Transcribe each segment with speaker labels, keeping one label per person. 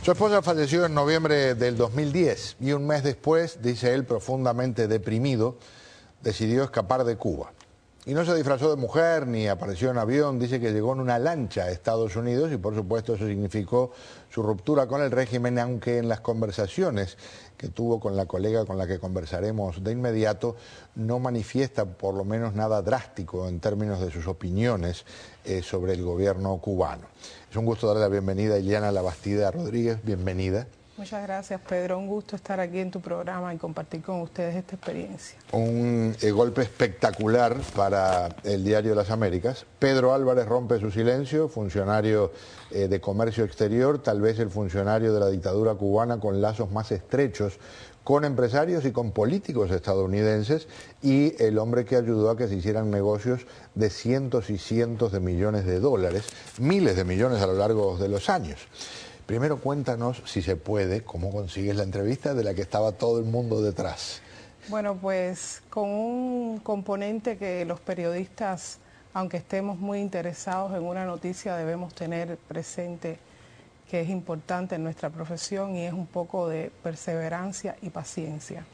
Speaker 1: Su esposa falleció en noviembre del 2010 y un mes después, dice él, profundamente deprimido, decidió escapar de Cuba. Y no se disfrazó de mujer ni apareció en avión, dice que llegó en una lancha a Estados Unidos y por supuesto eso significó su ruptura con el régimen, aunque en las conversaciones que tuvo con la colega con la que conversaremos de inmediato no manifiesta por lo menos nada drástico en términos de sus opiniones sobre el gobierno cubano. Es un gusto darle la bienvenida a Ileana Labastida Rodríguez, bienvenida.
Speaker 2: Muchas gracias, Pedro. Un gusto estar aquí en tu programa y compartir con ustedes esta experiencia.
Speaker 1: Un golpe espectacular para el Diario de las Américas. Pedro Álvarez rompe su silencio, funcionario de comercio exterior, tal vez el funcionario de la dictadura cubana con lazos más estrechos con empresarios y con políticos estadounidenses, y el hombre que ayudó a que se hicieran negocios de cientos y cientos de millones de dólares, miles de millones a lo largo de los años. Primero cuéntanos, si se puede, cómo consigues la entrevista de la que estaba todo el mundo detrás.
Speaker 2: Bueno, pues con un componente que los periodistas, aunque estemos muy interesados en una noticia, debemos tener presente que es importante en nuestra profesión, y es un poco de perseverancia y paciencia.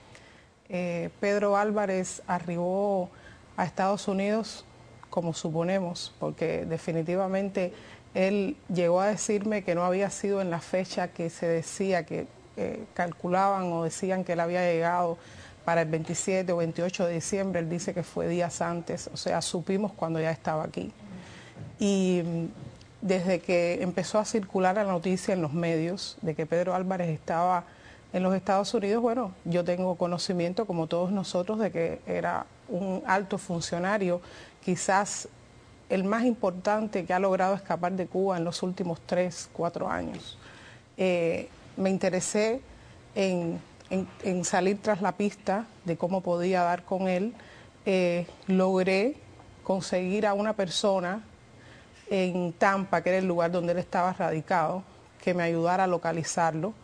Speaker 2: Pedro Álvarez arribó a Estados Unidos, como suponemos, porque definitivamente él llegó a decirme que no había sido en la fecha que se decía, que calculaban o decían que él había llegado para el 27 o 28 de diciembre. Él dice que fue días antes, o sea, supimos cuando ya estaba aquí. Y desde que empezó a circular la noticia en los medios de que Pedro Álvarez estaba en los Estados Unidos, bueno, yo tengo conocimiento, como todos nosotros, de que era un alto funcionario, quizás el más importante que ha logrado escapar de Cuba en los últimos 3, 4 años. Me interesé en salir tras la pista de cómo podía dar con él. Logré conseguir a una persona en Tampa, que era el lugar donde él estaba radicado, que me ayudara a localizarlo.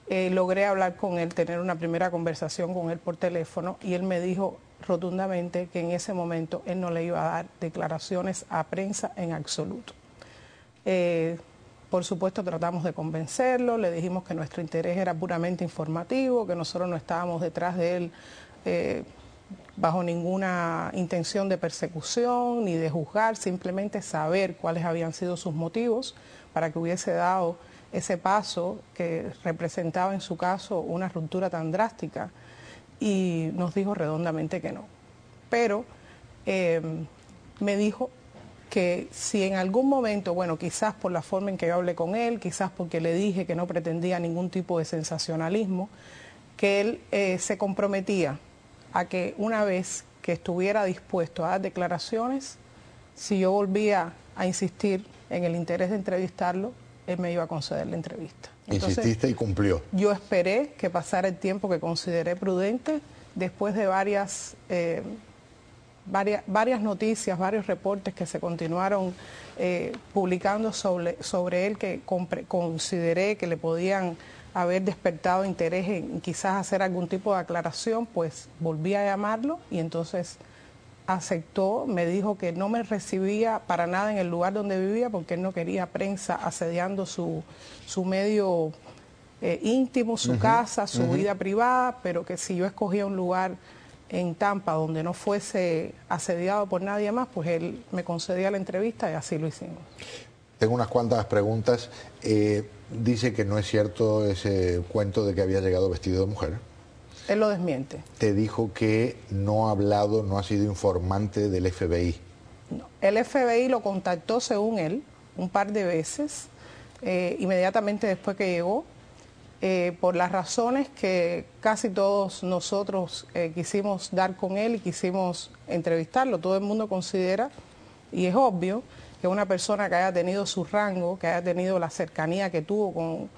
Speaker 2: Logré hablar con él, tener una primera conversación con él por teléfono, y él me dijo rotundamente que en ese momento él no le iba a dar declaraciones a prensa en absoluto. Por supuesto tratamos de convencerlo, le dijimos que nuestro interés era puramente informativo, que nosotros no estábamos detrás de él bajo ninguna intención de persecución ni de juzgar, simplemente saber cuáles habían sido sus motivos para que hubiese dado ese paso que representaba en su caso una ruptura tan drástica, y nos dijo redondamente que no. Pero me dijo que si en algún momento, bueno, quizás por la forma en que yo hablé con él, quizás porque le dije que no pretendía ningún tipo de sensacionalismo, que él se comprometía a que una vez que estuviera dispuesto a dar declaraciones, si yo volvía a insistir en el interés de entrevistarlo, él me iba a conceder la entrevista. Entonces,
Speaker 1: insististe y cumplió.
Speaker 2: Yo esperé que pasara el tiempo que consideré prudente, después de varias noticias, varios reportes que se continuaron publicando sobre él, que consideré que le podían haber despertado interés en quizás hacer algún tipo de aclaración. Pues volví a llamarlo y entonces aceptó, me dijo que no me recibía para nada en el lugar donde vivía porque él no quería prensa asediando su medio íntimo, su casa, su vida privada, pero que si yo escogía un lugar en Tampa donde no fuese asediado por nadie más, pues él me concedía la entrevista, y así lo hicimos.
Speaker 1: Tengo unas cuantas preguntas. Dice que no es cierto ese cuento de que había llegado vestido de mujer.
Speaker 2: Él lo desmiente.
Speaker 1: Te dijo que no ha hablado, no ha sido informante del FBI.
Speaker 2: No. El FBI lo contactó, según él, un par de veces, inmediatamente después que llegó, por las razones que casi todos nosotros quisimos dar con él y quisimos entrevistarlo. Todo el mundo considera, y es obvio, que una persona que haya tenido su rango, que haya tenido la cercanía que tuvo con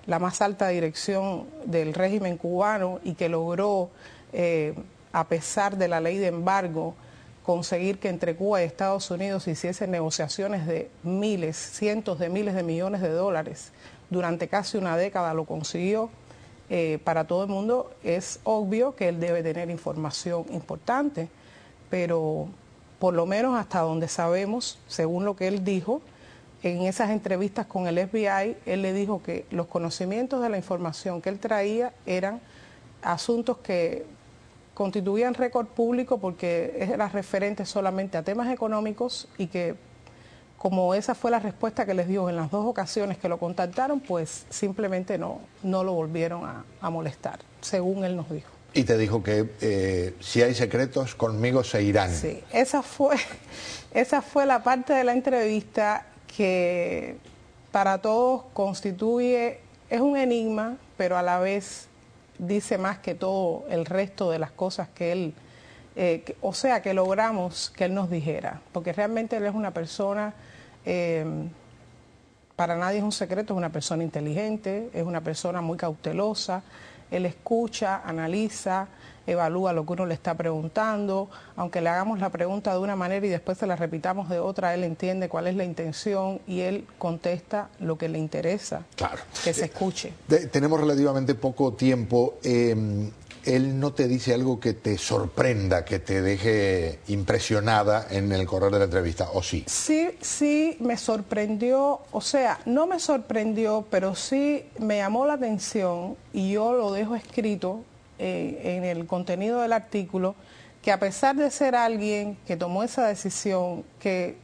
Speaker 2: la más alta dirección del régimen cubano, y que logró, a pesar de la ley de embargo, conseguir que entre Cuba y Estados Unidos hiciesen negociaciones de miles, cientos de miles de millones de dólares durante casi una década, lo consiguió. Para todo el mundo es obvio que él debe tener información importante, pero por lo menos hasta donde sabemos, según lo que él dijo, en esas entrevistas con el FBI, él le dijo que los conocimientos de la información que él traía eran asuntos que constituían récord público porque era referente solamente a temas económicos y que como esa fue la respuesta que les dio en las 2 ocasiones que lo contactaron, pues simplemente no lo volvieron a molestar, según él nos dijo.
Speaker 1: Y te dijo que si hay secretos, conmigo se irán.
Speaker 2: Sí, esa fue la parte de la entrevista que para todos constituye, es un enigma, pero a la vez dice más que todo el resto de las cosas que él, que logramos que él nos dijera, porque realmente él es una persona, para nadie es un secreto, es una persona inteligente, es una persona muy cautelosa. Él escucha, analiza, evalúa lo que uno le está preguntando, aunque le hagamos la pregunta de una manera y después se la repitamos de otra, él entiende cuál es la intención y él contesta lo que le interesa,
Speaker 1: claro,
Speaker 2: que se escuche.
Speaker 1: Tenemos relativamente poco tiempo. Él no te dice algo que te sorprenda, que te deje impresionada en el correr de la entrevista, ¿o sí?
Speaker 2: Sí, me sorprendió, o sea, no me sorprendió, pero sí me llamó la atención y yo lo dejo escrito en el contenido del artículo, que a pesar de ser alguien que tomó esa decisión, que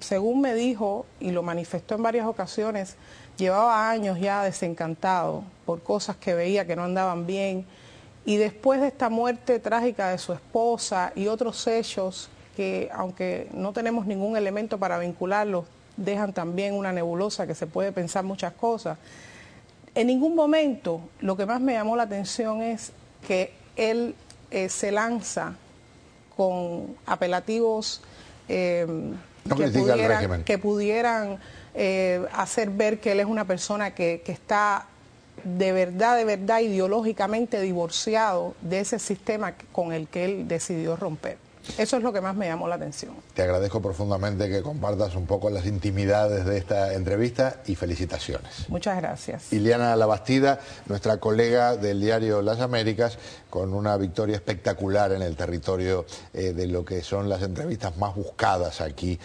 Speaker 2: según me dijo y lo manifestó en varias ocasiones, llevaba años ya desencantado por cosas que veía que no andaban bien, y después de esta muerte trágica de su esposa y otros hechos que, aunque no tenemos ningún elemento para vincularlos, dejan también una nebulosa que se puede pensar muchas cosas. En ningún momento lo que más me llamó la atención es que él se lanza con apelativos que pudieran hacer ver que él es una persona que está de verdad, ideológicamente divorciado de ese sistema con el que él decidió romper. Eso es lo que más me llamó la atención.
Speaker 1: Te agradezco profundamente que compartas un poco las intimidades de esta entrevista y felicitaciones.
Speaker 2: Muchas gracias.
Speaker 1: Ileana Labastida, nuestra colega del diario Las Américas, con una victoria espectacular en el territorio de lo que son las entrevistas más buscadas aquí.